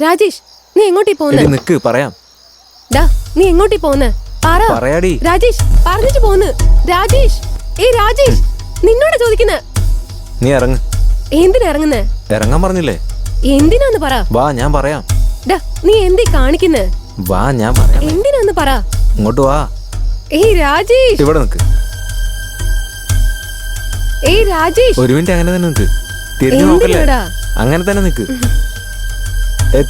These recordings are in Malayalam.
രാജേഷ്, നീ എങ്ങോട്ടീ പോന്നെ? നിക്ക് പറയാം. നീ എങ്ങോട്ടീ പോന്നെ? പറയാടി. രാജേഷ്, പറഞ്ഞിട്ട് പോന്ന്. രാജേഷ്, രാജേഷ്, നിന്നോട് ചോദിക്കുന്നെ. നീ ഇറങ്ങ്. എന്തിനാ ഇറങ്ങുന്നേ? ഇറങ്ങാൻ പറഞ്ഞില്ലേ? എന്തിനാന്ന് പറ. വാ, ഞാൻ പറയാം. നീ എന്തീ കാണിക്കുന്നെ? വാ, ഞാൻ പറയാം. എന്തിനാന്ന് പറ. ഇങ്ങോട്ട് വാ. രാജേഷ്, ഇവിടെ നിക്ക്. രാജേഷ്, ഒരു മിനിറ്റ് അങ്ങനെ തന്നെ നിക്ക്. തിരിഞ്ഞു നോക്കല്ലേ? അങ്ങനെ തന്നെ നിക്ക്.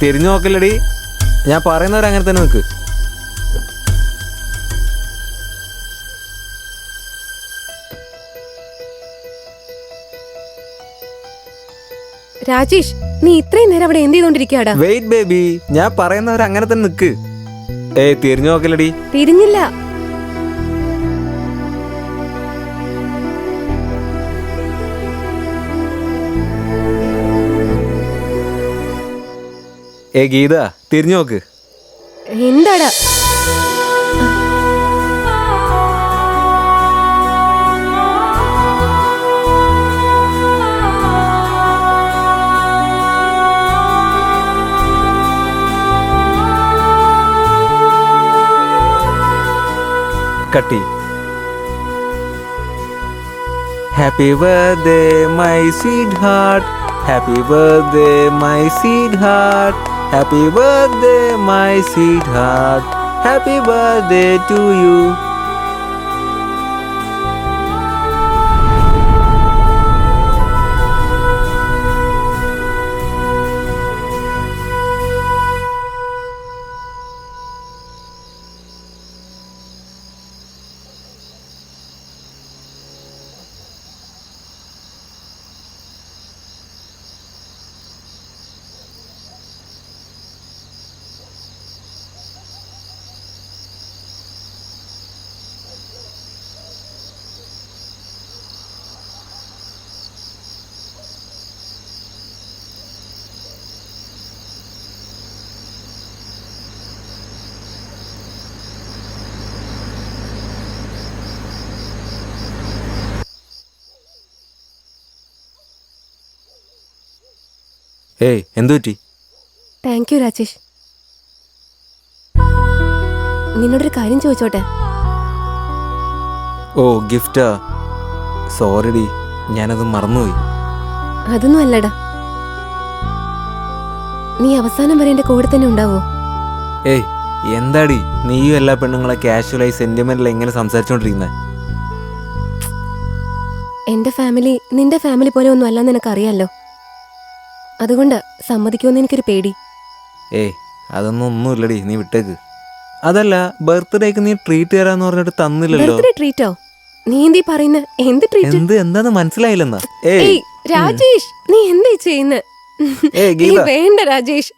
തിരിഞ്ഞു നോക്കല്ലടി. ഞാൻ പറയുന്നവരങ്ങനെ തന്നെ നിക്ക്. രാജേഷ്, നീ ഇത്രയും നേരം അവിടെ എന്ത് ചെയ്തോണ്ടിരിക്കാടാ? വെയിറ്റ് ബേബി, ഞാൻ പറയുന്നവർ അങ്ങനെ തന്നെ നിക്ക്. തിരിഞ്ഞു നോക്കല്ലടി. തിരിഞ്ഞില്ല. ഗീത, തിരിഞ്ഞു നോക്ക്. എന്താടാ? കട്ടി. Happy birthday my sweetheart, happy birthday my sweetheart, happy birthday my sweetheart, happy birthday to you. എന്തു പറ്റി? Thank you Rajesh. നിന്നോടൊരു കാര്യം ചോദിച്ചോട്ടെ? ഗിഫ്റ്റാ? സോറിഡി, ഞാനത് മറന്നുപോയി. അതൊന്നും അല്ലടാ. നീ അവസാനം വരെ എന്റെ കൂടെ തന്നെ ഉണ്ടാവോ? എന്താടി നീയും എല്ലാ പെണ്ണുങ്ങളെ കാഷ്വലായി സെന്റിമെന്റൽ എങ്ങനെ സംസാരിച്ചോണ്ടിരിക്കുന്നെ? എന്റെ ഫാമിലി നിന്റെ ഫാമിലി പോലെ ഒന്നും അല്ലെന്ന് നിനക്കറിയാലോ. അതുകൊണ്ട് സമ്മതിക്കുമെന്ന് എനിക്കൊരു പേടി. ഒന്നുമില്ലടി, നീ വിട്ടേക്ക്. അതല്ല, ബർത്ത്ഡേക്ക് നീ ട്രീറ്റ് തരാന്ന് പറഞ്ഞിട്ട് തന്നില്ലല്ലോ. ട്രീറ്റോ? നീ എന്തീ പറയുന്ന? എന്ത് ട്രീറ്റ്? എന്താന്ന് മനസ്സിലായില്ലെന്നാ? രാജേഷ്, നീ എന്തേ ചെയ്യുന്ന? വേണ്ട രാജേഷ്.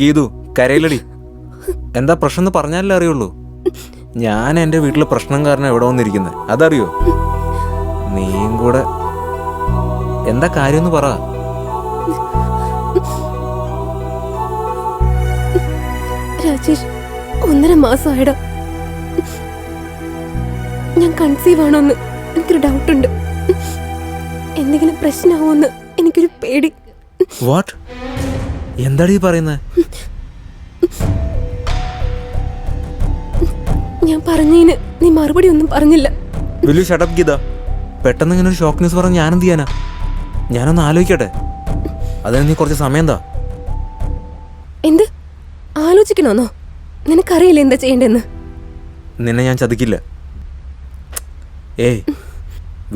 ഗീതു, കരയിലടി. എന്താ പ്രശ്നം എന്ന് പറഞ്ഞാലേ അറിയുള്ളൂ. ഞാൻ എൻ്റെ വീട്ടിലെ പ്രശ്നം കാരണം എവിടെ വന്നിരിക്കുന്നത് അതറിയോ? നീയും കൂടെ. എന്താ കാര്യമെന്ന് പറ. രാജേഷ്, 1.5 മാസമായിടാ ഞാൻ കൺസീവ് ആണോന്ന് എനിക്കൊരു ഡൗട്ടുണ്ട്. എന്തെങ്കിലും പ്രശ്നമാവോന്ന് എനിക്കൊരു പേടി. വാട്ട്? എന്താടി പറയുന്നത്? ഞാൻ പറഞ്ഞതിന് നീ മറുപടി ഒന്നും പറഞ്ഞില്ല. വില്ലു ഷട്ടപ്പ് ഗീത. പെട്ടെന്ന് ഇങ്ങനെ ഒരു ഷോക്ക് ന്യൂസ് പറഞ്ഞ് ഞാനെന്ത് ചെയ്യാനാ? ഞാനൊന്ന് ആലോചിക്കട്ടെ. അതിന് നീ കുറച്ച് സമയം എന്താ? എന്ത് ആലോചിക്കണോന്നോ? നിനക്കറിയില്ല എന്താ ചെയ്യണ്ടെന്ന്. നിന്നെ ഞാൻ ചതിക്കില്ല.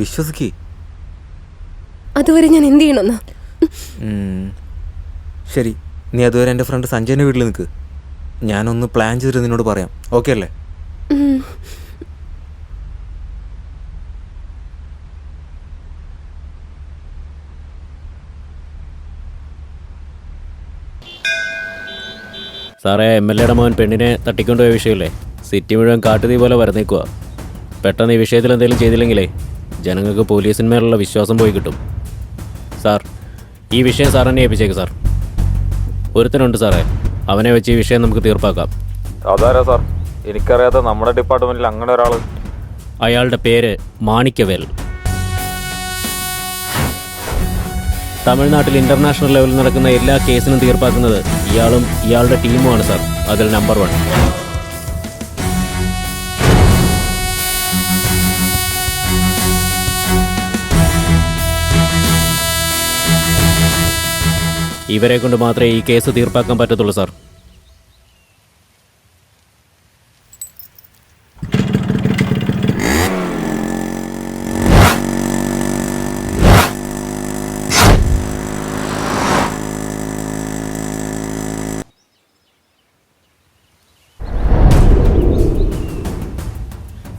വിശ്വസിക്ക്. അതുവരെ ഞാൻ എന്ത് ചെയ്യണമെന്നാ? ശരി, നീ അതുവരെ എൻ്റെ ഫ്രണ്ട് സഞ്ജയൻ്റെ വീട്ടിൽ നിൽക്ക്. ഞാനൊന്ന് പ്ലാൻ ചെയ്തിട്ട് നിന്നോട് പറയാം. ഓക്കെ അല്ലേ? സാറേ, MLA യുടെ മോൻ പെണ്ണിനെ തട്ടിക്കൊണ്ടുപോയ വിഷയമില്ലേ, സിറ്റി മുഴുവൻ കാട്ടുതീ പോലെ വരന്നേക്കുക. പെട്ടെന്ന് ഈ വിഷയത്തിൽ എന്തെങ്കിലും ചെയ്തില്ലെങ്കിലേ ജനങ്ങൾക്ക് പോലീസിന്മേലുള്ള വിശ്വാസം പോയി കിട്ടും. സാർ, ഈ വിഷയം സാർ തന്നെ ഏൽപ്പിച്ചേക്ക് സാർ. ഒരുത്തനുണ്ട് സാറേ, അവനെ വെച്ച് ഈ വിഷയം നമുക്ക് തീർപ്പാക്കാം. അതാരാ സാർ? എനിക്കറിയാത്ത നമ്മുടെ ഡിപ്പാർട്ട്മെന്റിൽ അങ്ങനെ ഒരാൾ. അയാളുടെ പേര് മാണിക്യവേൽ. തമിഴ്നാട്ടിൽ ഇന്റർനാഷണൽ ലെവലിൽ നടക്കുന്ന എല്ലാ കേസിനും തീർപ്പാക്കുന്നത് ഇയാളും ഇയാളുടെ ടീമുമാണ് സാർ. അതിൽ നമ്പർ 1. ഇവരെ കൊണ്ട് മാത്രമേ ഈ കേസ് തീർപ്പാക്കാൻ പറ്റത്തുള്ളൂ സാർ.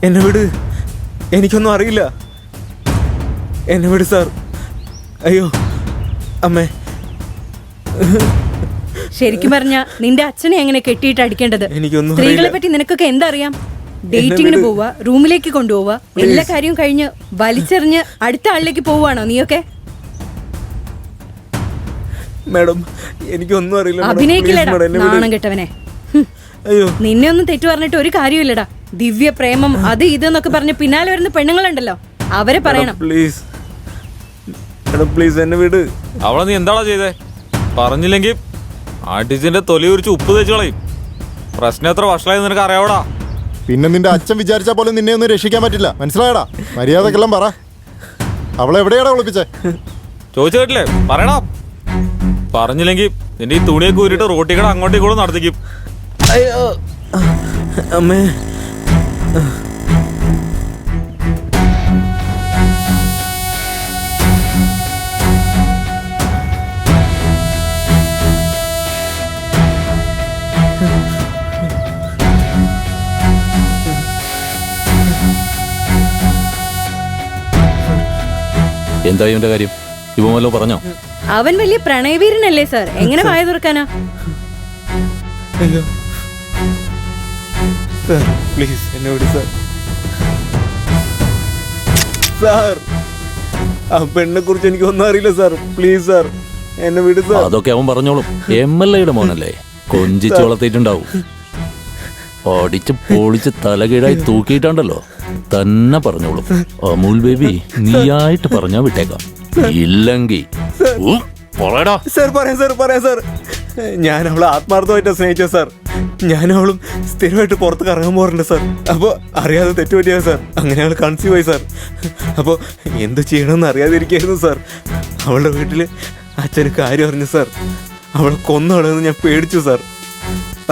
എന്നെ വിട്, എനിക്കൊന്നും അറിയില്ല. എന്നെ വിട് സാർ. അയ്യോ അമ്മേ. ശരിക്കും പറഞ്ഞ നിന്റെ അച്ഛനെ എങ്ങനെ കെട്ടിയിട്ട് അടിക്കേണ്ടത്? എനിക്കൊന്നും സ്ത്രീകളെ അറിയില്ല. പറ്റി നിനക്കൊക്കെ എന്തറിയാം? ഡേറ്റിങ്ങിന് പോവുക, റൂമിലേക്ക് കൊണ്ടുപോവുക, എല്ലാ കാര്യവും കഴിഞ്ഞ് വലിച്ചെറിഞ്ഞ് അടുത്ത ആളിലേക്ക് പോവുകയാണോ നീയൊക്കെ? മാഡം, എനിക്കൊന്നും അറിയില്ല. മാഡം, അഭിനയിക്കില്ലടാ please മാഡം, എന്നെ വിട്. നാണം കെട്ടവനെ. അയ്യോ, നിന്നെ ഒന്നും തെറ്റു പറഞ്ഞിട്ട് ഒരു കാര്യമില്ലടാ. ദിവ്യ പ്രേമം അത് ഇതെന്നൊക്കെ പറഞ്ഞ് പിന്നാലെ വരുന്ന പെണ്ണുങ്ങളുണ്ടല്ലോ, അവരെ പറയണം. പ്ലീസ് മാഡം, പ്ലീസ് എന്നെ വിട്. അവളെ നീ എന്താടാ ചെയ്തേ? പറഞ്ഞില്ലെങ്കിൽ അടിച്ചിന്റെ തൊലി ഉരിച്ച് ഉപ്പ് തേച്ച് കളയും. പ്രശ്നം എത്ര വഷളായി നിനക്ക് അറിയാവടാ? പിന്നെ നിന്റെ അച്ഛൻ വിചാരിച്ചാൽ പോലും നിന്നെ ഒന്നും രക്ഷിക്കാൻ പറ്റില്ല, മനസ്സിലായടാ? മര്യാദക്കെല്ലാം പറ. അവളെ എവിടെയാടാ ഒളിപ്പിച്ചേ? ചോദിച്ചു കേട്ടില്ലേ? പറയടാ. പറഞ്ഞില്ലെങ്കിൽ നിന്റെ ഈ തുണിയൊക്കെ ഊരിട്ട് റോട്ടിക്കട അങ്ങോട്ടും ഇങ്ങോട്ടും നടത്തിക്കും. അയ്യോ അമ്മേ. എന്താ ഇവന്റെ കാര്യം? ഇവൻ വല്ലോ പറഞ്ഞോ? അവൻ വലിയ പ്രണയവീരനല്ലേ സാർ, എങ്ങനെ വായ തുറക്കാനാ? അയ്യോ സാർ, പ്ലീസ് എന്നെ വിട് സാർ. സാർ, ആ പെണ്ണെ കുറിച്ച് എനിക്കൊന്നും അറിയില്ല സാർ. പ്ലീസ് സാർ, എന്നെ വിട് സാർ. അതൊക്കെ അവൻ പറഞ്ഞോളും. MLA യുടെ മോനല്ലേ, കൊഞ്ചിച്ച് വളർത്തിയിട്ടുണ്ടാവും. ഓടിച്ച് പൊളിച്ച് തലകീഴായി തൂക്കിയിട്ടുണ്ടല്ലോ, തന്നെ പറഞ്ഞോളും. അമൂൽ ബേബി, നീയായിട്ട് പറഞ്ഞാ വിട്ടേക്കാം. ഇല്ലെങ്കിൽ സാർ പറയാം സാർ, പറയാം സാർ. ഞാൻ അവളെ ആത്മാർത്ഥമായിട്ട് സ്നേഹിച്ച സാർ. ഞാനവളും സ്ഥിരമായിട്ട് പുറത്ത് കറങ്ങാൻ പോകാറുണ്ട് സാർ. അപ്പോൾ അറിയാതെ തെറ്റുപറ്റിയാ സാർ. അങ്ങനെ അവൾ കൺസീവ് ആയി സാർ. അപ്പോൾ എന്ത് ചെയ്യണമെന്ന് അറിയാതിരിക്കായിരുന്നു സാർ. അവളുടെ വീട്ടിൽ അച്ഛന് കാര്യം അറിഞ്ഞു സാർ. അവളെ കൊന്നവളെന്ന് ഞാൻ പേടിച്ചു സാർ.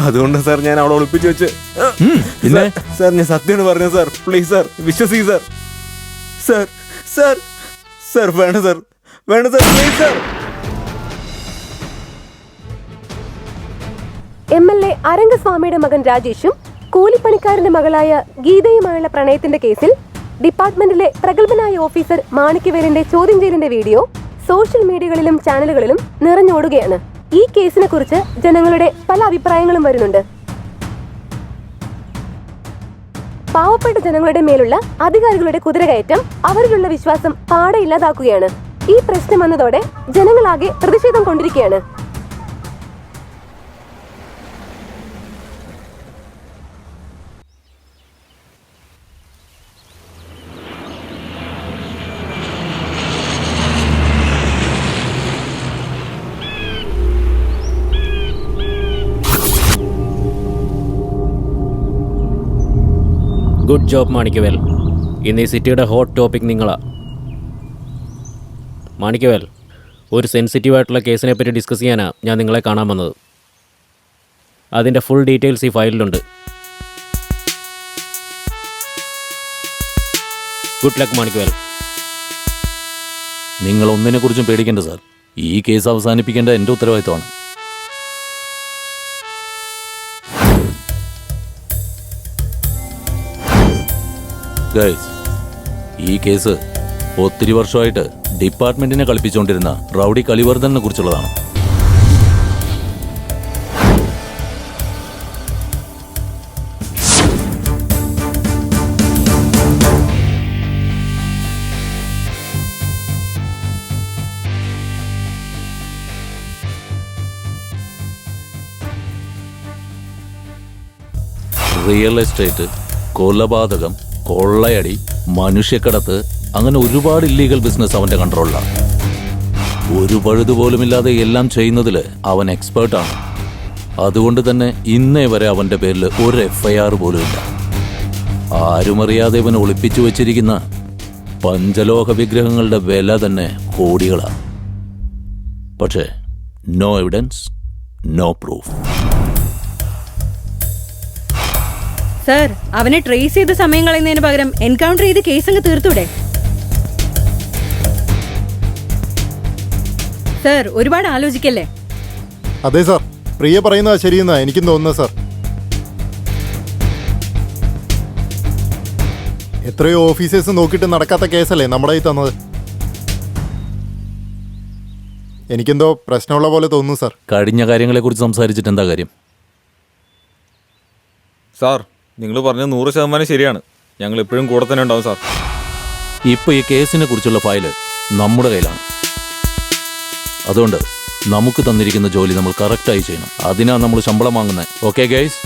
അതുകൊണ്ടാണ് സാർ ഞാൻ അവളെ ഒളിപ്പിച്ചു വെച്ച്. സാർ, ഞാൻ സത്യമാണ് പറഞ്ഞത് സാർ. പ്ലീസ് സാർ, വിശ്വസിക്കും സാർ. സാർ സാർ സാർ വേണ്ട സാർ, വേണ്ട സാർ, പ്ലീസ് സാർ. MLA അരംഗസ്വാമിയുടെ മകൻ രാജേഷും കൂലിപ്പണിക്കാരന്റെ മകളായ ഗീതയുമായുള്ള പ്രണയത്തിന്റെ കേസിൽ ഡിപ്പാർട്ട്മെന്റിലെ പ്രഗത്ഭനായ ഓഫീസർ മാണിക്യവേലിന്റെ ചോദ്യം ചെയ്യലിന്റെ വീഡിയോ സോഷ്യൽ മീഡിയകളിലും ചാനലുകളിലും നിറഞ്ഞോടുകയാണ്. ഈ കേസിനെ കുറിച്ച് ജനങ്ങളുടെ പല അഭിപ്രായങ്ങളും വരുന്നുണ്ട്. പാവപ്പെട്ട ജനങ്ങളുടെ മേലുള്ള അധികാരികളുടെ കുതിരകയറ്റം അവരിലുള്ള വിശ്വാസം പാടെ ഇല്ലാതാക്കുകയാണ്. ഈ പ്രശ്നം വന്നതോടെ ജനങ്ങളാകെ പ്രതിഷേധം കൊണ്ടിരിക്കുകയാണ്. Good job Manickavel. ഇന്ന് ഈ സിറ്റിയുടെ ഹോട്ട് ടോപ്പിക് നിങ്ങളാ. മാണിക്യവേൽ, ഒരു സെൻസിറ്റീവായിട്ടുള്ള കേസിനെ പറ്റി ഡിസ്കസ് ചെയ്യാനാണ് ഞാൻ നിങ്ങളെ കാണാൻ വന്നത്. അതിൻ്റെ ഫുൾ ഡീറ്റെയിൽസ് ഈ ഫയലിലുണ്ട്. Good luck മാണിക്യവേൽ. നിങ്ങൾ ഒന്നിനെ കുറിച്ചും പേടിക്കേണ്ട സാർ. ഈ കേസ് അവസാനിപ്പിക്കേണ്ട എൻ്റെ ഉത്തരവാദിത്തമാണ്. ഗൈസ്, ഈ കേസ് ഒത്തിരി വർഷമായിട്ട് ഡിപ്പാർട്ട്മെന്റിനെ കളിപ്പിച്ചുകൊണ്ടിരുന്ന റൗഡി കലിവർദ്ധനെ കുറിച്ചുള്ളതാണ്. റിയൽ എസ്റ്റേറ്റ്, കൊലപാതകം, കൊള്ളയടി, മനുഷ്യക്കടത്ത്, അങ്ങനെ ഒരുപാട് ഇല്ലീഗൽ ബിസിനസ് അവന്റെ കൺട്രോളിലാണ്. ഒരു പഴുതുപോലുമില്ലാതെ എല്ലാം ചെയ്യുന്നതിൽ അവൻ എക്സ്പേർട്ടാണ്. അതുകൊണ്ട് തന്നെ ഇന്നേ വരെ അവന്റെ പേരിൽ ഒരു FIR പോലുമില്ല. ആരുമറിയാതെ ഇവൻ ഒളിപ്പിച്ചു വച്ചിരിക്കുന്ന പഞ്ചലോഹ വിഗ്രഹങ്ങളുടെ വില തന്നെ കോടികളാണ്. പക്ഷേ no evidence, no proof. Sir, അവനെ ട്രേസ് ചെയ്ത് സമയം കളയുന്നതിന് പകരം എൻകൗണ്ടർ ചെയ്ത് കേസ് അങ്ങ് തീർത്തൂടെ? സർ, ഒരുപാട് ആലോചിക്കല്ലേ? അതെ സാർ, പ്രിയ പറയുന്നതാ ശരിയെന്നാ എനിക്കും തോന്നുന്നത് സാർ. എത്രയോ ഓഫീസേഴ്സ് നോക്കിയിട്ട് നടക്കാത്ത കേസല്ലേ നമ്മുടെ കയ്യിൽ തന്നത്. എനിക്കെന്തോ പ്രശ്നമുള്ള പോലെ തോന്നുന്നു സാർ. കഴിഞ്ഞ കാര്യങ്ങളെക്കുറിച്ച് സംസാരിച്ചിട്ട് എന്താ കാര്യം? സാർ, നിങ്ങൾ പറഞ്ഞത് 100% ശരിയാണ്. ഞങ്ങൾ എപ്പോഴും കൂടെ തന്നെ ഉണ്ടാവും സാർ. ഇപ്പൊ ഈ കേസിനെ കുറിച്ചുള്ള ഫയല് നമ്മുടെ കയ്യിലാണ്. അതുകൊണ്ട് നമുക്ക് തന്നിരിക്കുന്ന ജോലി നമ്മൾ കറക്റ്റായി ചെയ്യണം. അതിനാണ് നമ്മൾ ശമ്പളം വാങ്ങുന്നത്. Okay guys?